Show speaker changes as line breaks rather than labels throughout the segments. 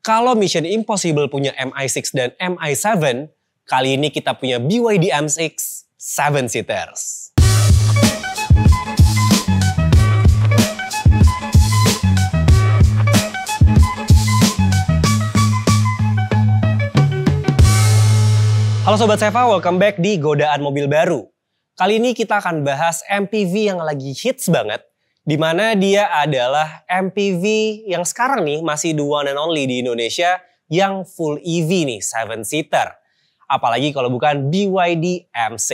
Kalau Mission Impossible punya MI6 dan MI7, kali ini kita punya BYD M6 7-seaters. Halo Sobat Seva, welcome back di Godaan Mobil Baru. Kali ini kita akan bahas MPV yang lagi hits banget, di mana dia adalah MPV yang sekarang nih masih the one and only di Indonesia yang full EV nih, 7-seater. Apalagi kalau bukan BYD M6.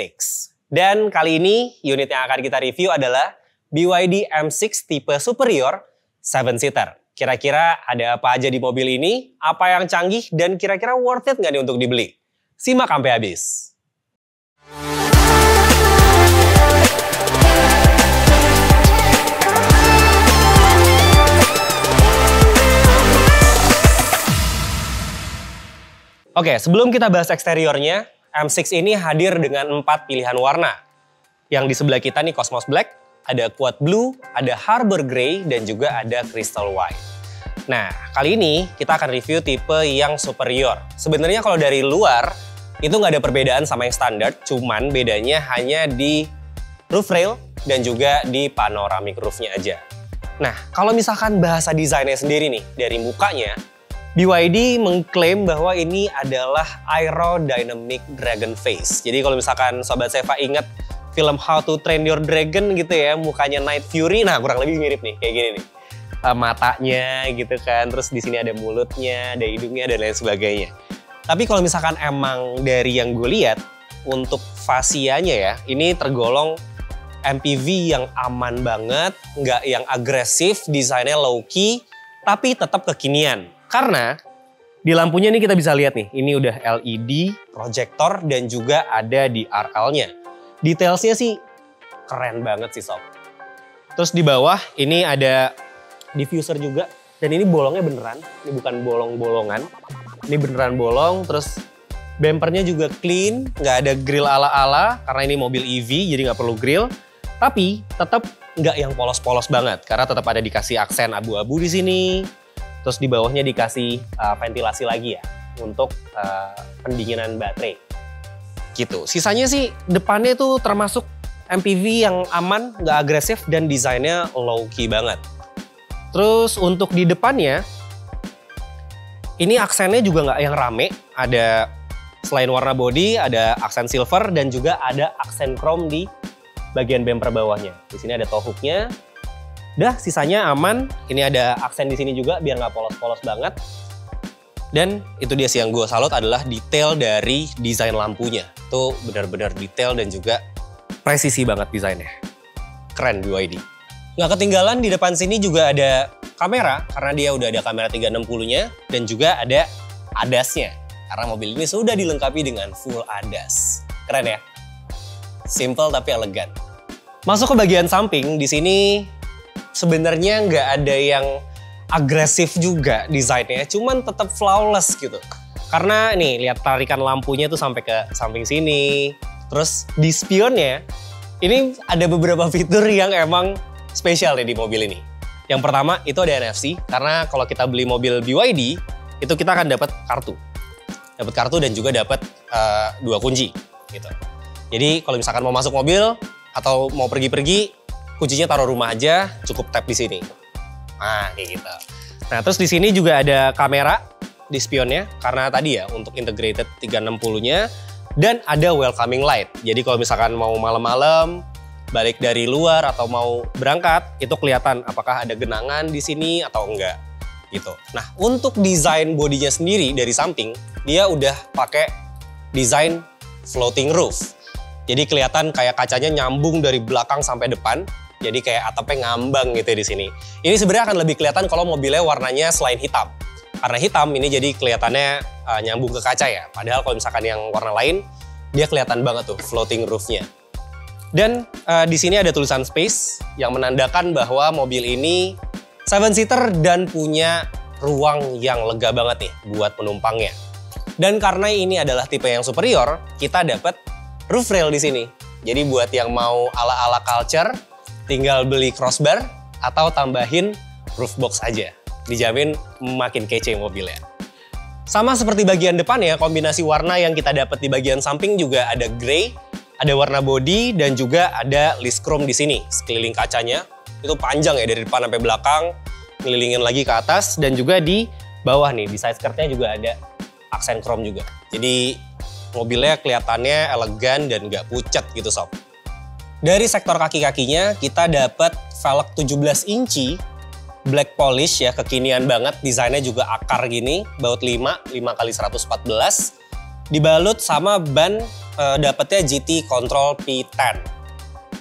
Dan kali ini unit yang akan kita review adalah BYD M6 tipe superior 7-seater. Kira-kira ada apa aja di mobil ini, apa yang canggih, dan kira-kira worth it nggak nih untuk dibeli? Simak sampai habis. Oke, sebelum kita bahas eksteriornya, M6 ini hadir dengan 4 pilihan warna. Yang di sebelah kita nih Cosmos Black, ada Quad Blue, ada Harbor Grey, dan juga ada Crystal White. Nah, kali ini kita akan review tipe yang superior. Sebenarnya kalau dari luar, itu nggak ada perbedaan sama yang standar, cuman bedanya hanya di roof rail dan juga di panoramic roofnya aja. Nah, kalau misalkan bahasa desainnya sendiri nih, dari mukanya, BYD mengklaim bahwa ini adalah aerodynamic dragon face. Jadi kalau misalkan Sobat Seva ingat film How to Train Your Dragon gitu ya, mukanya Night Fury, nah kurang lebih mirip nih, kayak gini nih. Matanya gitu kan, terus di sini ada mulutnya, ada hidungnya, dan lain sebagainya. Tapi kalau misalkan emang dari yang gue lihat, untuk fasianya ya, ini tergolong MPV yang aman banget, nggak yang agresif, desainnya low-key, tapi tetap kekinian. Karena di lampunya nih kita bisa lihat nih, ini udah LED, proyektor, dan juga ada di RL-nya. Detailsnya sih keren banget sih sob. Terus di bawah ini ada diffuser juga, dan ini bolongnya beneran, ini bukan bolong-bolongan. Ini beneran bolong, terus bumpernya juga clean, nggak ada grill ala-ala, karena ini mobil EV jadi nggak perlu grill. Tapi tetap nggak yang polos-polos banget, karena tetap ada dikasih aksen abu-abu di sini. Terus di bawahnya dikasih ventilasi lagi ya, untuk pendinginan baterai. Gitu. Sisanya sih depannya itu termasuk MPV yang aman, nggak agresif, dan desainnya low-key banget. Terus untuk di depannya, ini aksennya juga nggak yang rame. Ada selain warna body, ada aksen silver, dan juga ada aksen chrome di bagian bumper bawahnya. Di sini ada tow hook-nya. Dah, sisanya aman. Ini ada aksen di sini juga biar nggak polos-polos banget. Dan itu dia sih yang gue salut adalah detail dari desain lampunya. Itu benar-benar detail dan juga presisi banget desainnya. Keren BYD. Nggak ketinggalan di depan sini juga ada kamera, karena dia udah ada kamera 360-nya dan juga ada ADAS-nya. Karena mobil ini sudah dilengkapi dengan full ADAS. Keren ya? Simple tapi elegan. Masuk ke bagian samping, di sini sebenarnya nggak ada yang agresif juga desainnya, cuman tetap flawless gitu. Karena nih, lihat tarikan lampunya tuh sampai ke samping sini. Terus di spionnya, ini ada beberapa fitur yang emang spesial nih di mobil ini. Yang pertama itu ada NFC, karena kalau kita beli mobil BYD, itu kita akan dapat kartu. Dapat kartu dan juga dapat 2 kunci gitu. Jadi kalau misalkan mau masuk mobil atau mau pergi-pergi, kuncinya taruh rumah aja, cukup tap di sini. Nah, kayak gitu. Nah, terus di sini juga ada kamera di spionnya, karena tadi ya untuk integrated 360-nya, dan ada welcoming light. Jadi kalau misalkan mau malam-malam, balik dari luar atau mau berangkat, itu kelihatan apakah ada genangan di sini atau enggak gitu. Nah, untuk desain bodinya sendiri dari samping, dia udah pakai desain floating roof. Jadi kelihatan kayak kacanya nyambung dari belakang sampai depan. Jadi kayak atapnya ngambang gitu di sini. Ini sebenarnya akan lebih kelihatan kalau mobilnya warnanya selain hitam. Karena hitam ini jadi kelihatannya nyambung ke kaca ya. Padahal kalau misalkan yang warna lain, dia kelihatan banget tuh floating roofnya. Dan di sini ada tulisan space yang menandakan bahwa mobil ini 7-seater dan punya ruang yang lega banget nih buat penumpangnya. Dan karena ini adalah tipe yang superior, kita dapat roof rail di sini. Jadi buat yang mau ala-ala culture, tinggal beli crossbar atau tambahin roof box aja. Dijamin makin kece mobilnya. Sama seperti bagian depan ya, kombinasi warna yang kita dapat di bagian samping juga ada grey, ada warna body, dan juga ada list chrome di sini. Sekeliling kacanya itu panjang ya, dari depan sampai belakang, ngelilingin lagi ke atas, dan juga di bawah nih, di side skirtnya juga ada aksen chrome juga. Jadi mobilnya kelihatannya elegan dan nggak pucat gitu sob. Dari sektor kaki-kakinya kita dapat velg 17 inci black polish ya, kekinian banget, desainnya juga akar gini, baut 5x114, dibalut sama ban dapetnya GT Control P10.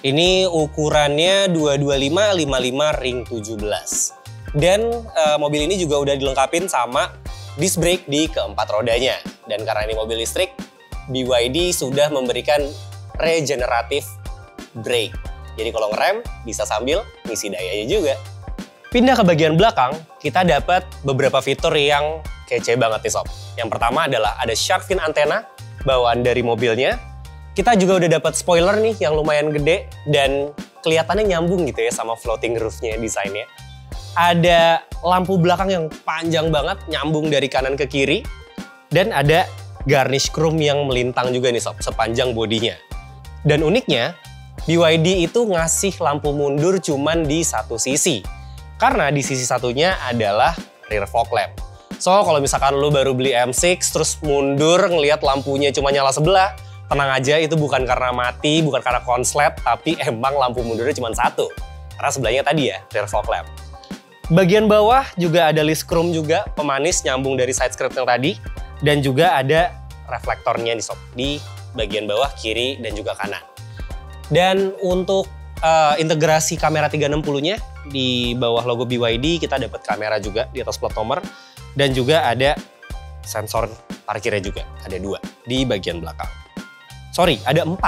Ini ukurannya 225/55 ring 17. Dan mobil ini juga udah dilengkapin sama disc brake di keempat rodanya. Dan karena ini mobil listrik, BYD sudah memberikan regenerative brake. Jadi kalau ngerem bisa sambil ngisi dayanya juga. Pindah ke bagian belakang, kita dapat beberapa fitur yang kece banget nih sob. Yang pertama adalah ada shark fin antena bawaan dari mobilnya. Kita juga udah dapat spoiler nih yang lumayan gede dan kelihatannya nyambung gitu ya sama floating roofnya desainnya. Ada lampu belakang yang panjang banget, nyambung dari kanan ke kiri. Dan ada garnish chrome yang melintang juga nih sob, sepanjang bodinya. Dan uniknya, BYD itu ngasih lampu mundur cuman di satu sisi. Karena di sisi satunya adalah rear fog lamp. So, kalau misalkan lu baru beli M6 terus mundur ngelihat lampunya cuma nyala sebelah, tenang aja, itu bukan karena mati, bukan karena konslet, tapi emang lampu mundurnya cuma satu. Karena sebelahnya tadi ya, rear fog lamp. Bagian bawah juga ada list chrome juga, pemanis nyambung dari side skirt yang tadi. Dan juga ada reflektornya nih sob, di bagian bawah, kiri, dan juga kanan. Dan untuk integrasi kamera 360-nya, di bawah logo BYD kita dapat kamera juga di atas plat nomor. Dan juga ada sensor parkirnya juga, ada 2 di bagian belakang. Sorry, ada 4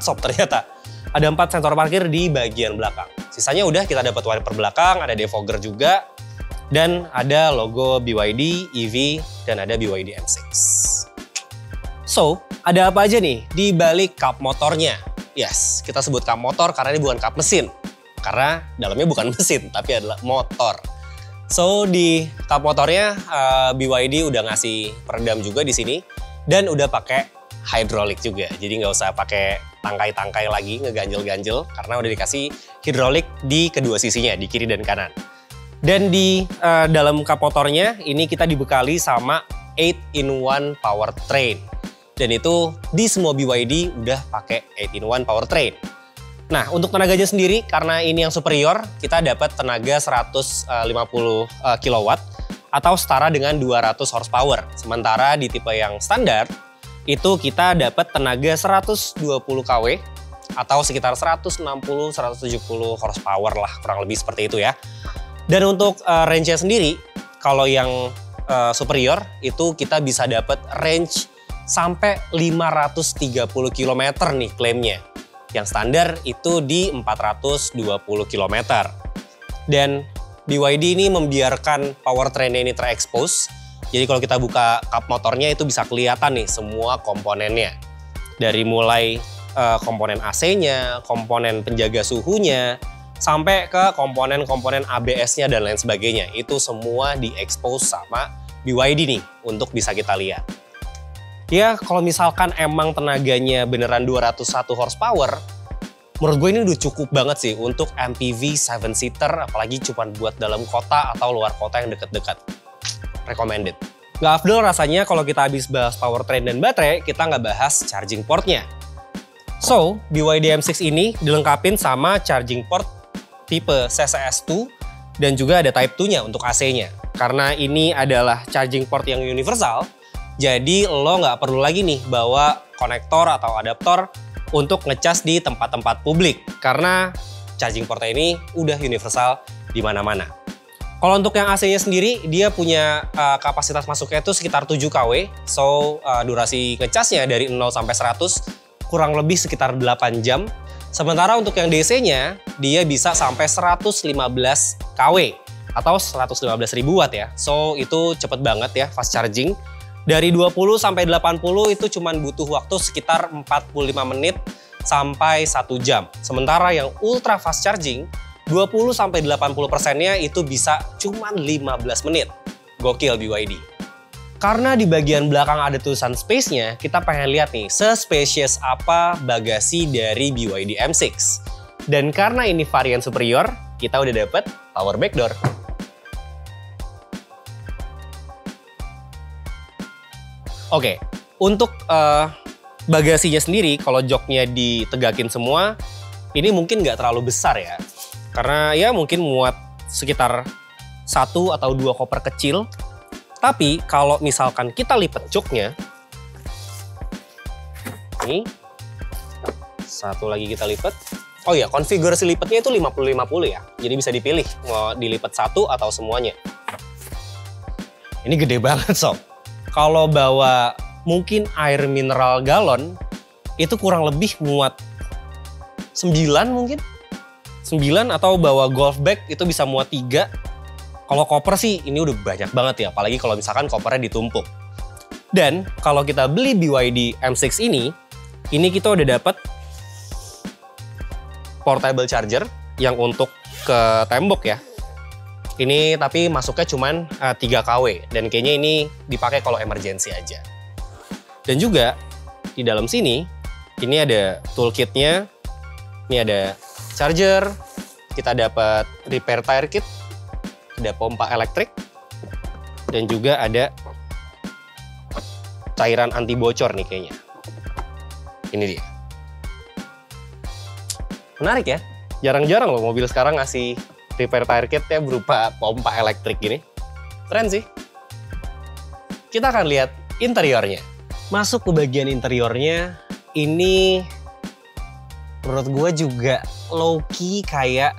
sob ternyata. Ada 4 sensor parkir di bagian belakang. Sisanya udah kita dapat wiper belakang, ada defogger juga. Dan ada logo BYD, EV, dan ada BYD M6. So, ada apa aja nih di balik kap motornya? Yes, kita sebut kap motor karena ini bukan kap mesin. Karena dalamnya bukan mesin, tapi adalah motor. So, di kap motornya BYD udah ngasih peredam juga di sini. Dan udah pakai hydraulic juga. Jadi nggak usah pakai tangkai-tangkai lagi, ngeganjel-ganjel. Karena udah dikasih hydraulic di kedua sisinya, di kiri dan kanan. Dan di dalam kap motornya, ini kita dibekali sama 8-in-1 powertrain. Dan itu di semua BYD udah pakai 8-in-1 powertrain. Nah, untuk tenaganya sendiri, karena ini yang superior, kita dapat tenaga 150 kW atau setara dengan 200 horsepower. Sementara di tipe yang standar, itu kita dapat tenaga 120 kW atau sekitar 160-170 horsepower lah, kurang lebih seperti itu ya. Dan untuk range-nya sendiri, kalau yang superior, itu kita bisa dapat range sampai 530 km nih klaimnya. Yang standar itu di 420 km. Dan BYD ini membiarkan powertrain-nya ini terekspos. Jadi kalau kita buka kap motornya itu bisa kelihatan nih semua komponennya. Dari mulai komponen AC-nya, komponen penjaga suhunya, sampai ke komponen-komponen ABS-nya dan lain sebagainya. Itu semua diekspos sama BYD nih untuk bisa kita lihat. Ya, kalau misalkan emang tenaganya beneran 201 horsepower, menurut gue ini udah cukup banget sih untuk MPV 7-seater, apalagi cuma buat dalam kota atau luar kota yang deket-deket. Recommended. Nggak afdol rasanya kalau kita habis bahas powertrain dan baterai, kita nggak bahas charging portnya. So, BYD M6 ini dilengkapin sama charging port tipe CCS2 dan juga ada Type 2-nya untuk AC-nya. Karena ini adalah charging port yang universal, jadi lo nggak perlu lagi nih bawa konektor atau adaptor untuk ngecas di tempat-tempat publik. Karena charging portnya ini udah universal di mana-mana. Kalau untuk yang AC-nya sendiri, dia punya kapasitas masuknya itu sekitar 7 kW. So, durasi ngecasnya dari 0 sampai 100 kurang lebih sekitar 8 jam. Sementara untuk yang DC-nya, dia bisa sampai 115 kW atau 115.000 watt ya. So, itu cepet banget ya fast charging. Dari 20 sampai 80 itu cuma butuh waktu sekitar 45 menit sampai 1 jam. Sementara yang ultra fast charging, 20 sampai 80%-nya itu bisa cuma 15 menit. Gokil BYD. Karena di bagian belakang ada tulisan space-nya, kita pengen lihat nih, se-spacious apa bagasi dari BYD M6. Dan karena ini varian superior, kita udah dapet power back door. Oke, untuk bagasinya sendiri, kalau joknya ditegakin semua, ini mungkin nggak terlalu besar ya. Karena ya mungkin muat sekitar 1 atau 2 koper kecil. Tapi kalau misalkan kita lipat joknya, ini satu lagi kita lipat. Oh ya, konfigurasi lipatnya itu 50-50 ya. Jadi bisa dipilih mau dilipat satu atau semuanya. Ini gede banget sob. Kalau bawa mungkin air mineral galon, itu kurang lebih muat 9 mungkin. 9 atau bawa golf bag itu bisa muat 3. Kalau koper sih ini udah banyak banget ya, apalagi kalau misalkan kopernya ditumpuk. Dan kalau kita beli BYD M6 ini kita udah dapat portable charger yang untuk ke tembok ya. Ini tapi masuknya cuman 3 kW dan kayaknya ini dipakai kalau emergency aja. Dan juga di dalam sini ini ada toolkitnya. Ini ada charger, kita dapat repair tire kit, ada pompa elektrik, dan juga ada cairan anti bocor nih kayaknya. Ini dia. Menarik ya, jarang-jarang loh mobil sekarang ngasih repair tire kit ya berupa pompa elektrik gini. Keren sih. Kita akan lihat interiornya. Masuk ke bagian interiornya, ini menurut gue juga low-key kayak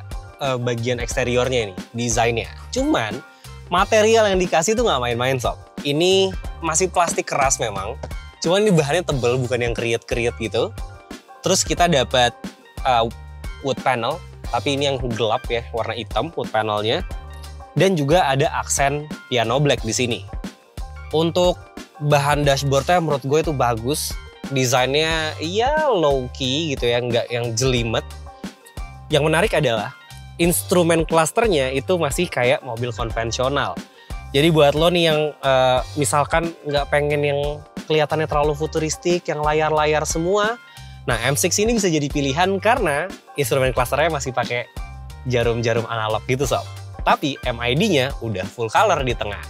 bagian eksteriornya nih, desainnya. Cuman material yang dikasih tuh nggak main-main sob. Ini masih plastik keras memang, cuman ini bahannya tebel bukan yang kriet-kriet gitu. Terus kita dapat wood panel, tapi ini yang gelap ya, warna hitam wood panelnya. Dan juga ada aksen piano black di sini. Untuk bahan dashboardnya menurut gue itu bagus. Desainnya ya low-key gitu ya, nggak yang jelimet. Yang menarik adalah instrumen clusternya itu masih kayak mobil konvensional. Jadi buat lo nih yang misalkan nggak pengen yang kelihatannya terlalu futuristik, yang layar-layar semua, nah M6 ini bisa jadi pilihan karena instrumen clusternya masih pakai jarum-jarum analog gitu sob. Tapi MID-nya udah full color di tengah.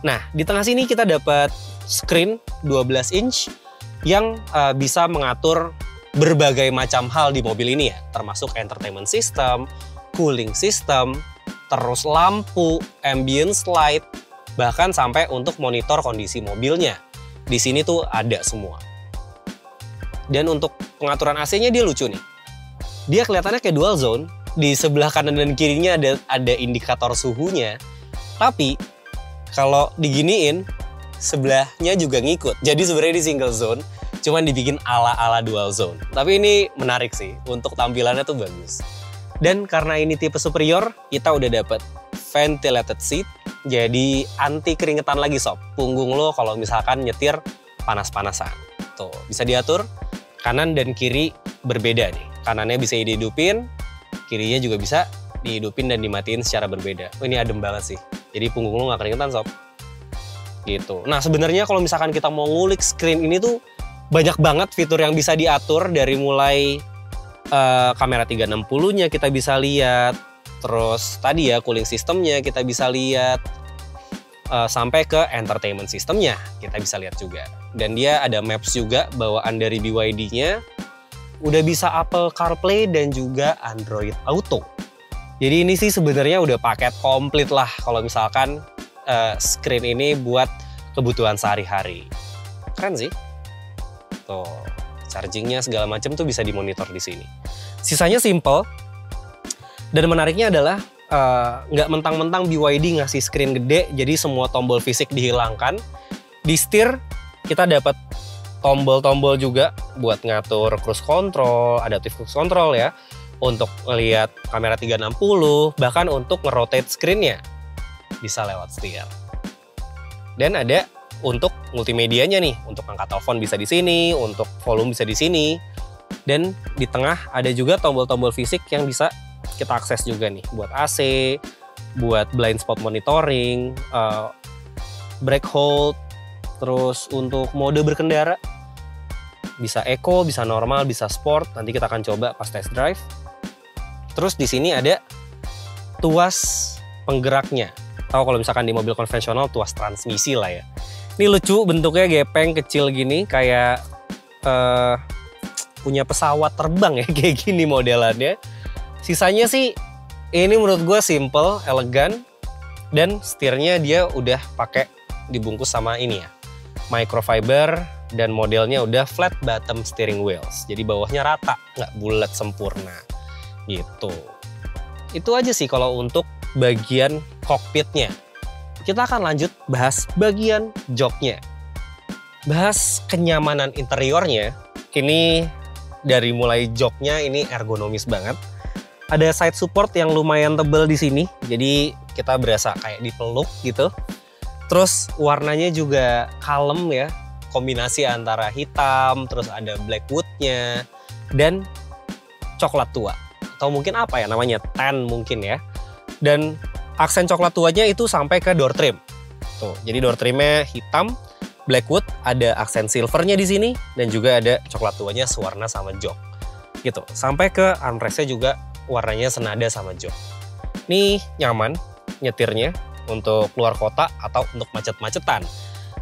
Nah di tengah sini kita dapat screen 12 inch yang bisa mengatur berbagai macam hal di mobil ini ya, termasuk entertainment system, cooling system, terus lampu, ambience light, bahkan sampai untuk monitor kondisi mobilnya. Di sini tuh ada semua. Dan untuk pengaturan AC-nya dia lucu nih. Dia kelihatannya kayak dual zone, di sebelah kanan dan kirinya ada indikator suhunya. Tapi kalau diginiin, sebelahnya juga ngikut. Jadi sebenarnya di single zone, cuman dibikin ala-ala dual zone. Tapi ini menarik sih, untuk tampilannya tuh bagus. Dan karena ini tipe superior, kita udah dapet ventilated seat, jadi anti keringetan lagi sob. Punggung lo kalau misalkan nyetir panas-panasan. Tuh, bisa diatur, kanan dan kiri berbeda nih. Kanannya bisa dihidupin, kirinya juga bisa dihidupin dan dimatiin secara berbeda. Oh, ini adem banget sih, jadi punggung lo nggak keringetan sob. Gitu. Nah sebenarnya kalau misalkan kita mau ngulik screen ini tuh, banyak banget fitur yang bisa diatur dari mulai kamera 360-nya kita bisa lihat, terus tadi ya cooling systemnya kita bisa lihat, sampai ke entertainment systemnya kita bisa lihat juga. Dan dia ada maps juga bawaan dari BYD-nya, udah bisa Apple CarPlay dan juga Android Auto. Jadi ini sih sebenarnya udah paket komplit lah kalau misalkan screen ini buat kebutuhan sehari-hari. Keren sih. Tuh, chargingnya segala macam tuh bisa dimonitor di sini. Sisanya simple. Dan menariknya adalah nggak mentang-mentang BYD ngasih screen gede, jadi semua tombol fisik dihilangkan. Di setir kita dapat tombol-tombol juga buat ngatur cruise control, adaptive cruise control ya, untuk melihat kamera 360, bahkan untuk nge-rotate screen-nya bisa lewat setir. Dan ada untuk multimedianya nih, untuk angkat telepon bisa di sini, untuk volume bisa di sini. Dan di tengah ada juga tombol-tombol fisik yang bisa kita akses juga nih, buat AC, buat blind spot monitoring, brake hold, terus untuk mode berkendara bisa eco, bisa normal, bisa sport. Nanti kita akan coba pas test drive. Terus di sini ada tuas penggeraknya. Tahu kalau misalkan di mobil konvensional tuas transmisi lah ya. Ini lucu, bentuknya gepeng kecil gini, kayak punya pesawat terbang ya, kayak gini modelannya. Sisanya sih ini menurut gue simple, elegan, dan setirnya dia udah pakai dibungkus sama ini ya, microfiber, dan modelnya udah flat bottom steering wheels. Jadi bawahnya rata, nggak bulat sempurna gitu. Itu aja sih kalau untuk bagian kokpitnya. Kita akan lanjut bahas bagian joknya. Bahas kenyamanan interiornya. Ini dari mulai joknya ini ergonomis banget. Ada side support yang lumayan tebal di sini. Jadi kita berasa kayak dipeluk gitu. Terus warnanya juga kalem ya. Kombinasi antara hitam, terus ada black wood-nya, dan coklat tua. Atau mungkin apa ya namanya, tan mungkin ya. Dan aksen coklat tuanya itu sampai ke door trim. Tuh, jadi door trimnya hitam, black wood, ada aksen silvernya di sini, dan juga ada coklat tuanya sewarna sama jok. Gitu. Sampai ke armrestnya juga warnanya senada sama jok. Ini nyaman nyetirnya untuk keluar kota atau untuk macet-macetan.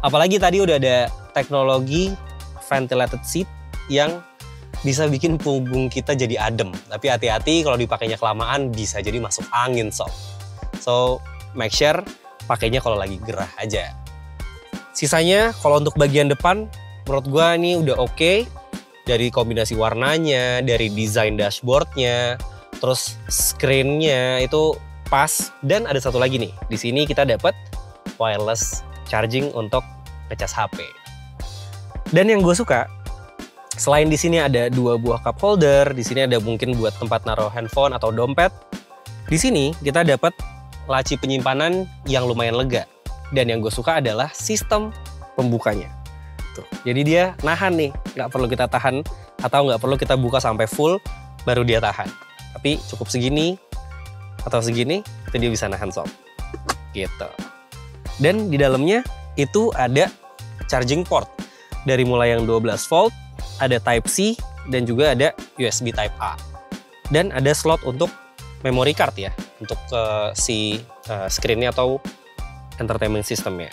Apalagi tadi udah ada teknologi ventilated seat yang bisa bikin punggung kita jadi adem. Tapi hati-hati kalau dipakainya kelamaan bisa jadi masuk angin sob. So make sure pakainya kalau lagi gerah aja. Sisanya kalau untuk bagian depan menurut gua ini udah oke. Dari kombinasi warnanya, dari desain dashboardnya, terus screennya itu pas. Dan ada satu lagi nih, di sini kita dapat wireless charging untuk ngecas HP. Dan yang gue suka, selain di sini ada 2 buah cup holder, di sini ada mungkin buat tempat naruh handphone atau dompet. Di sini kita dapat laci penyimpanan yang lumayan lega. Dan yang gue suka adalah sistem pembukanya. Tuh, jadi dia nahan nih, nggak perlu kita tahan atau nggak perlu kita buka sampai full baru dia tahan. Tapi cukup segini atau segini, itu dia bisa nahan sob. Gitu. Dan di dalamnya itu ada charging port. Dari mulai yang 12 volt, ada Type C, dan juga ada USB Type A. Dan ada slot untuk memory card ya, untuk si screen-nya atau entertainment system-nya.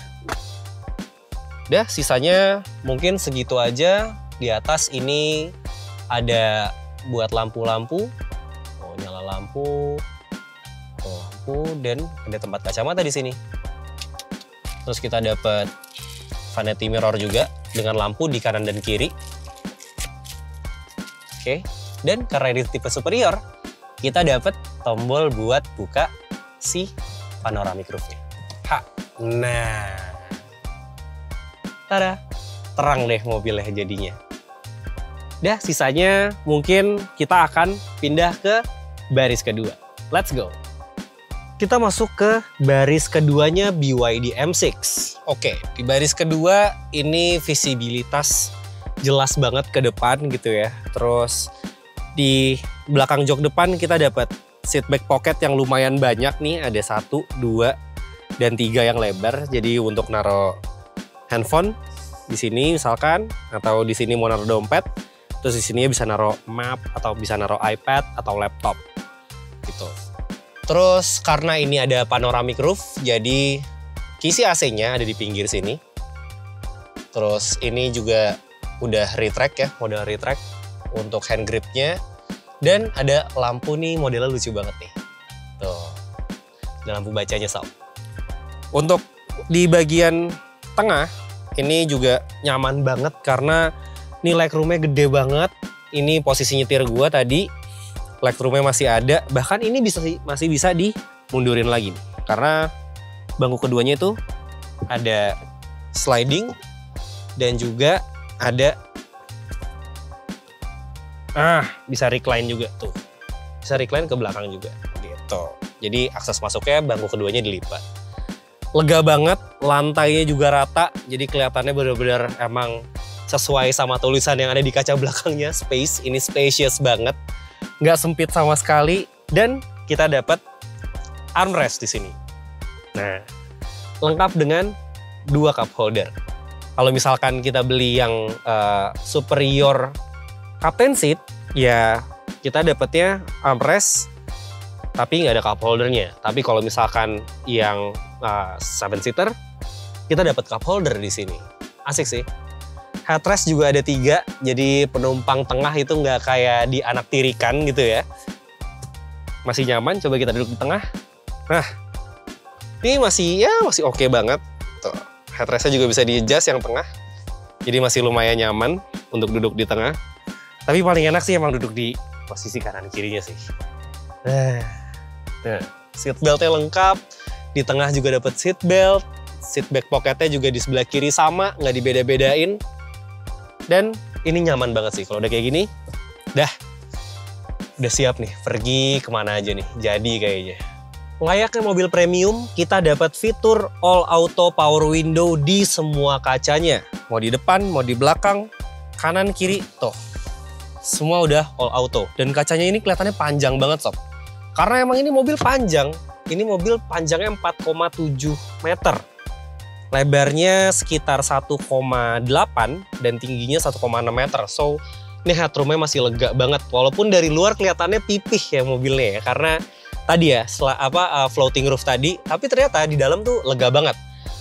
Udah, sisanya mungkin segitu aja. Di atas ini ada buat lampu-lampu. Oh, nyala lampu. Oh, lampu, dan ada tempat kacamata di sini. Terus kita dapat vanity mirror juga dengan lampu di kanan dan kiri. Oke, dan karena ini tipe superior, kita dapat tombol buat buka si panoramic roof-nya. Nah, tada, terang deh mobilnya jadinya. Dah, sisanya mungkin kita akan pindah ke baris kedua. Let's go. Kita masuk ke baris keduanya BYD M6. Oke, di baris kedua ini visibilitas jelas banget ke depan gitu ya. Terus di belakang jok depan kita dapat seat back pocket yang lumayan banyak nih. Ada 1, 2, dan 3 yang lebar. Jadi untuk naruh handphone di sini misalkan, atau di sini mau naruh dompet, terus di sini bisa naruh map atau bisa naruh iPad atau laptop gitu. Terus karena ini ada panoramic roof, jadi kisi AC-nya ada di pinggir sini. Terus ini juga udah retract ya, model retract untuk hand gripnya. Dan ada lampu nih, modelnya lucu banget nih. Tuh, ada lampu bacanya sob. Untuk di bagian tengah, ini juga nyaman banget karena ini legroomnya gede banget. Ini posisi nyetir gua tadi, legroomnya masih ada. Bahkan ini masih bisa dimundurin lagi nih. Karena bangku keduanya itu ada sliding dan juga ada bisa recline juga tuh. Bisa recline ke belakang juga gitu. Jadi akses masuknya bangku keduanya dilipat. Lega banget, lantainya juga rata. Jadi kelihatannya benar-benar emang sesuai sama tulisan yang ada di kaca belakangnya, space. Ini spacious banget. Nggak sempit sama sekali, dan kita dapat armrest di sini. Nah, lengkap dengan 2 cup holder. Kalau misalkan kita beli yang superior captain seat, ya kita dapetnya armrest tapi nggak ada cup holdernya. Tapi kalau misalkan yang 7 seater, kita dapat cup holder di sini. Asik sih. Headrest juga ada 3, jadi penumpang tengah itu nggak kayak di anak tirikan gitu ya. Masih nyaman, coba kita duduk di tengah. Nah, ini masih oke banget. Tuh, headrestnya juga bisa di-adjust yang tengah. Jadi masih lumayan nyaman untuk duduk di tengah. Tapi paling enak sih emang duduk di posisi kanan kirinya sih. Nah, seat beltnya lengkap, di tengah juga dapat seat belt, seat back pocketnya juga di sebelah kiri sama, nggak dibeda-bedain. Dan ini nyaman banget sih kalau udah kayak gini, udah siap nih, pergi kemana aja nih, jadi kayaknya. Layaknya mobil premium, kita dapat fitur all auto power window di semua kacanya. Mau di depan, mau di belakang, kanan, kiri, tuh. Semua udah all auto. Dan kacanya ini kelihatannya panjang banget sob. Karena emang ini mobil panjang, ini mobil panjangnya 4,7 meter. Lebarnya sekitar 1,8 dan tingginya 1,6 meter. So, ini headroomnya masih lega banget. Walaupun dari luar kelihatannya pipih ya mobilnya ya. Karena tadi ya, floating roof tadi. Tapi ternyata di dalam tuh lega banget.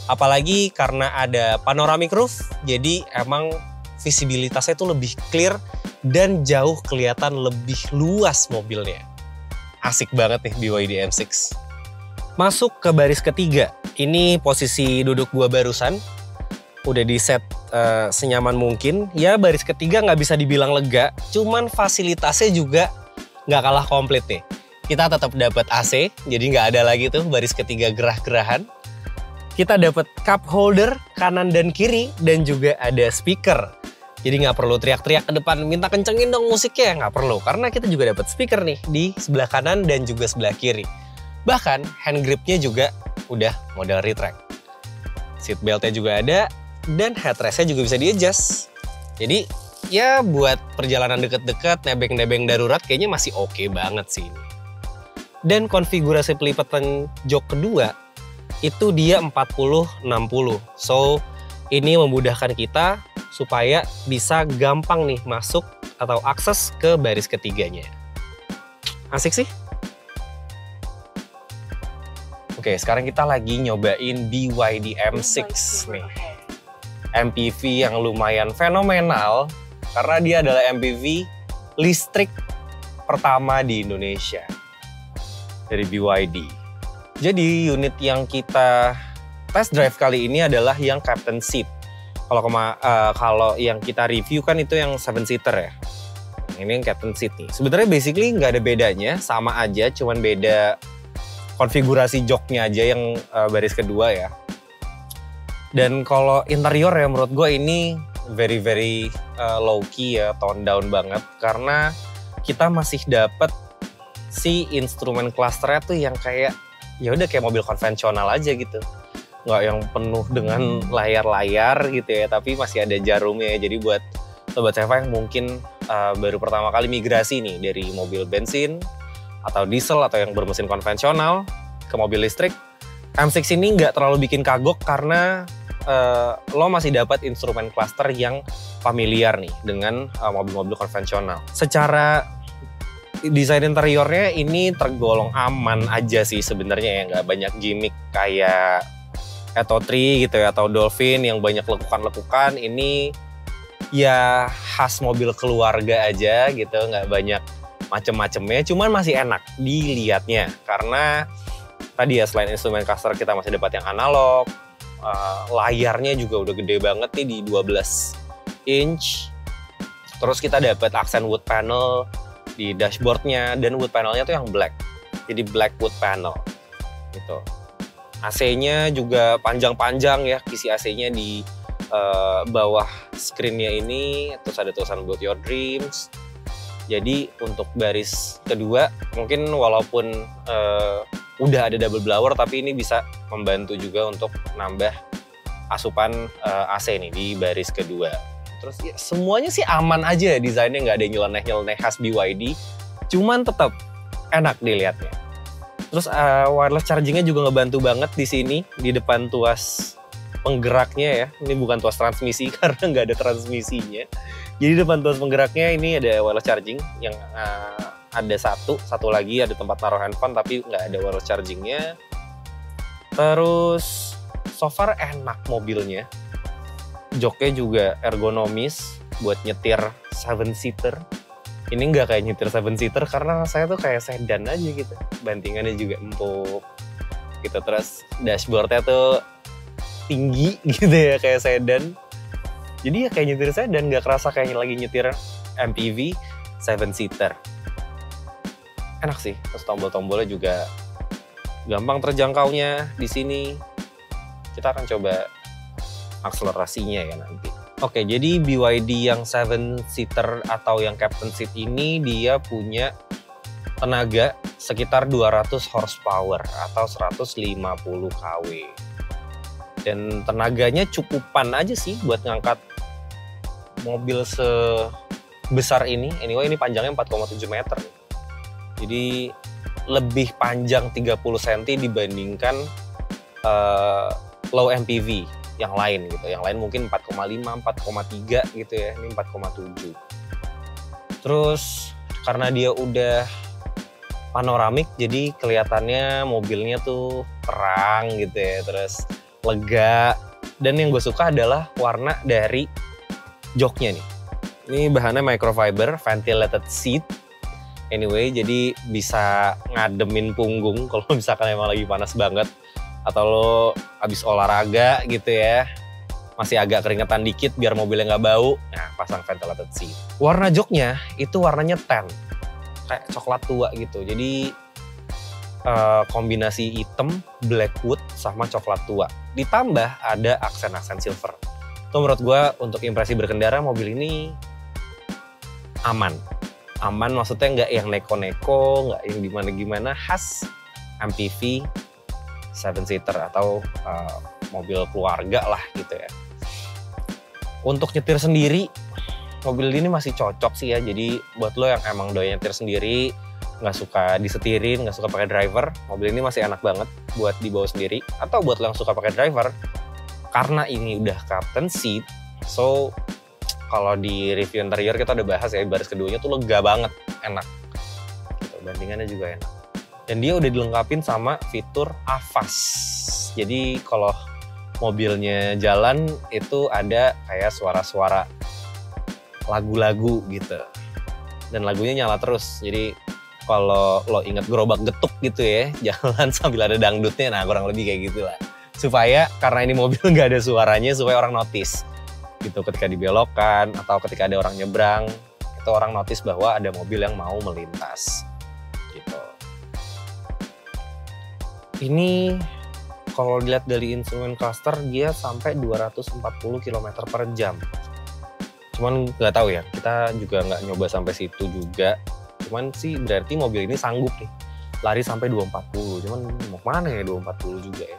Apalagi karena ada panoramic roof, jadi emang visibilitasnya tuh lebih clear dan jauh kelihatan lebih luas mobilnya. Asik banget nih BYD M6. Masuk ke baris ketiga. Ini posisi duduk gua barusan. Udah di set senyaman mungkin. Ya baris ketiga nggak bisa dibilang lega. Cuman fasilitasnya juga nggak kalah komplit nih. Kita tetap dapat AC. Jadi nggak ada lagi tuh baris ketiga gerah-gerahan. Kita dapat cup holder kanan dan kiri. Dan juga ada speaker. Jadi nggak perlu teriak-teriak ke depan, minta kencengin dong musiknya, nggak perlu. Karena kita juga dapat speaker nih di sebelah kanan dan juga sebelah kiri. Bahkan hand gripnya juga udah model retract. Seat beltnya juga ada dan headrestnya juga bisa di-adjust. Jadi ya buat perjalanan deket-deket, nebeng-nebeng darurat kayaknya masih oke banget sih ini. Dan konfigurasi pelipatan jok kedua itu dia 40-60. So ini memudahkan kita supaya bisa gampang nih masuk atau akses ke baris ketiganya. Asik sih? Oke, sekarang kita lagi nyobain BYD M6 nih. MPV yang lumayan fenomenal karena dia adalah MPV listrik pertama di Indonesia dari BYD. Jadi unit yang kita test drive kali ini adalah yang captain seat. Kalau yang kita review kan itu yang 7-seater ya. Ini yang captain seat nih. Sebenarnya basically nggak ada bedanya, sama aja, cuman beda konfigurasi joknya aja yang baris kedua ya. Dan kalau interior ya menurut gue ini very low key ya, tone down banget. Karena kita masih dapet si instrumen clusternya tuh yang kayak ya udah kayak mobil konvensional aja gitu. Nggak yang penuh dengan layar-layar gitu ya, tapi masih ada jarumnya ya. Jadi buat sobat Seva yang mungkin baru pertama kali migrasi nih dari mobil bensin atau diesel atau yang bermesin konvensional ke mobil listrik, M6 ini nggak terlalu bikin kagok karena lo masih dapat instrumen cluster yang familiar nih dengan mobil-mobil konvensional. Secara desain interiornya ini tergolong aman aja sih sebenarnya ya, nggak banyak gimmick kayak Atto 3 gitu ya, atau Dolphin yang banyak lekukan-lekukan. Ini ya khas mobil keluarga aja gitu, nggak banyak macem-macemnya, cuman masih enak dilihatnya. Karena tadi ya selain instrumen cluster kita masih dapat yang analog, layarnya juga udah gede banget nih di 12 inch. Terus kita dapat aksen wood panel di dashboardnya, dan wood panelnya tuh yang black, jadi black wood panel gitu. AC-nya juga panjang-panjang ya, kisi AC-nya di bawah screen-nya ini, terus ada tulisan Build Your Dreams. Jadi untuk baris kedua mungkin walaupun udah ada double blower, tapi ini bisa membantu juga untuk nambah asupan AC nih di baris kedua. Terus ya, semuanya sih aman aja, desainnya nggak ada nyeleneh-nyeleneh khas BYD, cuman tetap enak dilihatnya. Terus wireless chargingnya juga ngebantu banget di sini, di depan tuas penggeraknya ya, ini bukan tuas transmisi karena nggak ada transmisinya. Jadi depan tuas penggeraknya ini ada wireless charging yang ada satu lagi ada tempat naruh handphone tapi nggak ada wireless chargingnya. Terus so far enak mobilnya, joknya juga ergonomis buat nyetir 7-seater. Ini nggak kayak nyetir 7-seater karena saya tuh kayak sedan aja gitu, bantingannya juga empuk gitu. Terus dashboardnya tuh tinggi gitu ya kayak sedan. Jadi ya kayak nyetir sedan, nggak kerasa kayak lagi nyetir MPV 7-seater. Enak sih, terus tombol-tombolnya juga gampang terjangkaunya di sini. Kita akan coba akselerasinya ya nanti. Oke, jadi BYD yang 7-seater atau yang captain seat ini dia punya tenaga sekitar 200 horsepower atau 150 kW. Dan tenaganya cukupan aja sih buat ngangkat mobil sebesar ini. Anyway, ini panjangnya 4,7 meter. Jadi lebih panjang 30 cm dibandingkan low MPV yang lain gitu. Yang lain mungkin 4,5, 4,3 gitu ya. Ini 4,7. Terus karena dia udah panoramik jadi kelihatannya mobilnya tuh terang gitu ya. Terus lega. Dan yang gue suka adalah warna dari joknya nih. Ini bahannya microfiber, ventilated seat. Anyway, jadi bisa ngademin punggung kalau misalkan emang lagi panas banget. Atau lo habis olahraga gitu ya, masih agak keringetan dikit biar mobilnya nggak bau, nah pasang ventilated seat. Warna joknya itu warnanya tan, kayak coklat tua gitu. Jadi kombinasi hitam, blackwood, sama coklat tua. Ditambah ada aksen-aksen silver. Itu menurut gue untuk impresi berkendara mobil ini aman. Aman maksudnya nggak yang neko-neko, nggak yang gimana-gimana, khas MPV 7-seater atau mobil keluarga lah gitu ya. Untuk nyetir sendiri, mobil ini masih cocok sih ya. Jadi buat lo yang emang doyan nyetir sendiri, nggak suka disetirin, nggak suka pakai driver, mobil ini masih enak banget buat dibawa sendiri. Atau buat lo yang suka pakai driver, karena ini udah captain seat, so kalau di review interior kita udah bahas ya, baris keduanya tuh lega banget, enak. Gitu, bandingannya juga enak. Dan dia udah dilengkapin sama fitur AVAS. Jadi kalau mobilnya jalan itu ada kayak suara-suara lagu-lagu gitu. Dan lagunya nyala terus. Jadi kalau lo inget gerobak getuk gitu ya, jalan sambil ada dangdutnya, nah kurang lebih kayak gitu lah. Supaya karena ini mobil nggak ada suaranya, supaya orang notice. Gitu ketika dibelokkan atau ketika ada orang nyebrang, itu orang notice bahwa ada mobil yang mau melintas. Gitu. Ini kalau dilihat dari instrumen cluster dia sampai 240 km per jam. Cuman nggak tahu ya, kita juga nggak nyoba sampai situ juga. Cuman sih berarti mobil ini sanggup nih lari sampai 240. Cuman mau kemana ya 240 juga ya.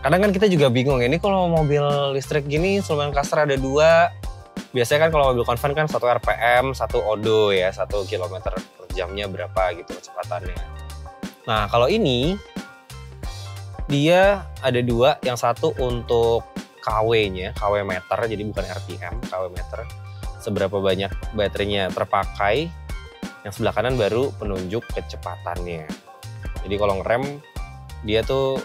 Kadang kan kita juga bingung ya, ini kalau mobil listrik gini instrumen cluster ada 2. Biasanya kan kalau mobil konven kan 1 RPM, 1 odo ya, 1 km per jamnya berapa gitu kecepatannya. Nah kalau ini dia ada 2, yang satu untuk KW-nya, KW meter, jadi bukan RPM, KW meter. Seberapa banyak baterainya terpakai, yang sebelah kanan baru penunjuk kecepatannya. Jadi kalau ngerem, dia tuh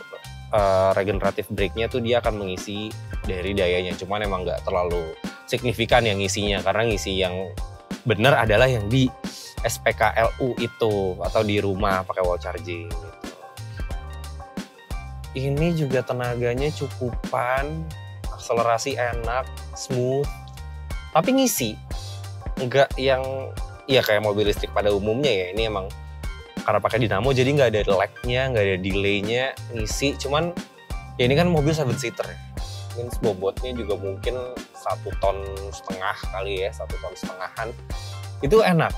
regenerative brake-nya tuh dia akan mengisi dari dayanya. Cuman emang nggak terlalu signifikan yang ngisinya, karena ngisi yang benar adalah yang di SPKLU itu, atau di rumah pakai wall charging gitu. Ini juga tenaganya cukupan, akselerasi enak, smooth, tapi ngisi nggak yang ya kayak mobil listrik pada umumnya ya. Ini emang karena pakai dinamo jadi nggak ada lag-nya, nggak ada delay-nya, ngisi. Cuman ya ini kan mobil 7-seater ya, mungkin bobotnya juga mungkin 1,5 ton kali ya, 1,5 ton. Itu enak,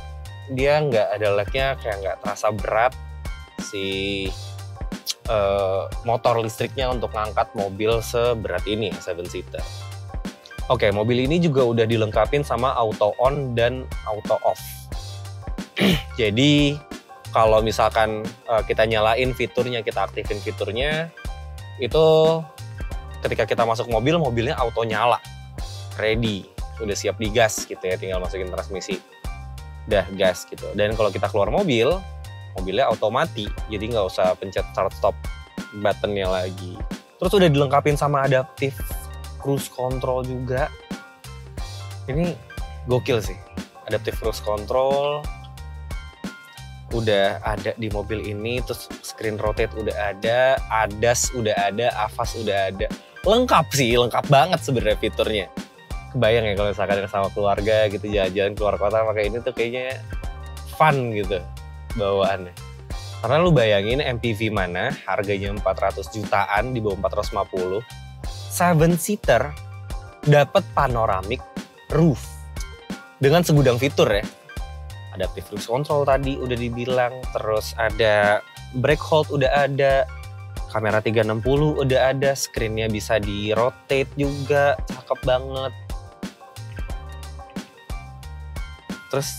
dia nggak ada lag-nya, kayak nggak terasa berat si motor listriknya untuk ngangkat mobil seberat ini, 7-seater. Oke, mobil ini juga udah dilengkapin sama auto on dan auto off. Jadi kalau misalkan kita nyalain fiturnya, kita aktifin fiturnya, itu ketika kita masuk mobil, mobilnya auto nyala. Ready, udah siap digas gitu ya, tinggal masukin transmisi. Udah gas gitu. Dan kalau kita keluar mobil, mobilnya auto mati. Jadi nggak usah pencet start stop buttonnya lagi. Terus udah dilengkapin sama adaptive cruise control juga. Ini gokil sih. Adaptive cruise control udah ada di mobil ini, terus screen rotate udah ada, ADAS udah ada, AVAS udah ada. Lengkap sih, lengkap banget sebenarnya fiturnya. Kebayang ya kalau misalkan sama keluarga gitu jalan-jalan keluar kota pakai ini tuh kayaknya fun gitu bawaannya. Karena lu bayangin MPV mana harganya 400 jutaan di bawah 450, 7-seater dapat panoramic roof dengan segudang fitur ya. Adaptive cruise control tadi udah dibilang, terus ada brake hold udah ada, kamera 360 udah ada, screennya bisa di rotate juga, cakep banget. Terus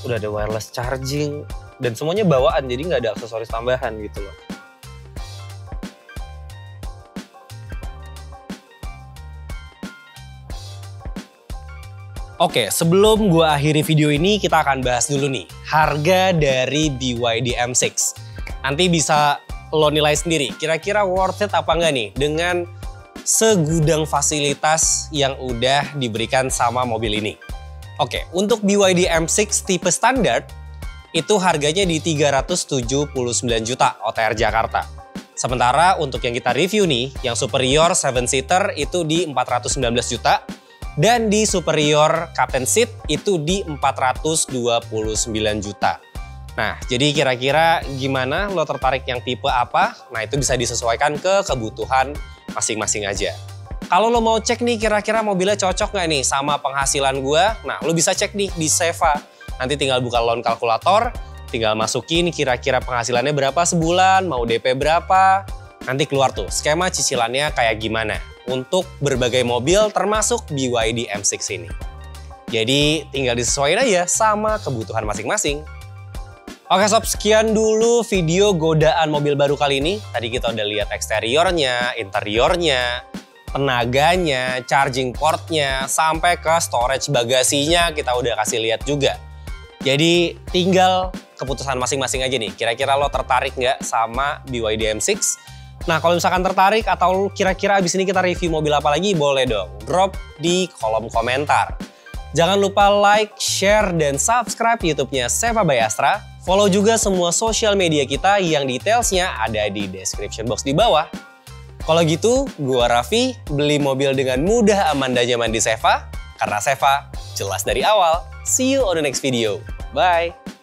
udah ada wireless charging dan semuanya bawaan, jadi nggak ada aksesoris tambahan gitu loh. Oke, sebelum gue akhiri video ini, kita akan bahas dulu nih harga dari BYD M6. Nanti bisa lo nilai sendiri, kira-kira worth it apa enggak nih dengan segudang fasilitas yang udah diberikan sama mobil ini. Oke, untuk BYD M6 tipe standar, itu harganya di 379 juta OTR Jakarta. Sementara untuk yang kita review nih, yang superior 7-seater itu di 419 juta. Dan di superior captain seat itu di 429 juta. Nah, jadi kira-kira gimana lo tertarik yang tipe apa? Nah, itu bisa disesuaikan ke kebutuhan masing-masing aja. Kalau lo mau cek nih kira-kira mobilnya cocok nggak nih sama penghasilan gue? Nah, lo bisa cek nih di Seva. Nanti tinggal buka loan kalkulator, tinggal masukin kira-kira penghasilannya berapa sebulan, mau DP berapa. Nanti keluar tuh skema cicilannya kayak gimana untuk berbagai mobil termasuk BYD M6 ini. Jadi tinggal disesuaikan aja sama kebutuhan masing-masing. Oke sob, sekian dulu video godaan mobil baru kali ini. Tadi kita udah lihat eksteriornya, interiornya, tenaganya, charging portnya, sampai ke storage bagasinya kita udah kasih lihat juga. Jadi tinggal keputusan masing-masing aja nih. Kira-kira lo tertarik nggak sama BYD M6? Nah, kalau misalkan tertarik atau kira-kira abis ini kita review mobil apa lagi, boleh dong drop di kolom komentar. Jangan lupa like, share, dan subscribe YouTube-nya Seva by Astra. Follow juga semua sosial media kita yang detailsnya ada di description box di bawah. Kalau gitu, gua Raffi, beli mobil dengan mudah, aman, dan nyaman di Seva. Karena Seva, jelas dari awal. See you on the next video. Bye!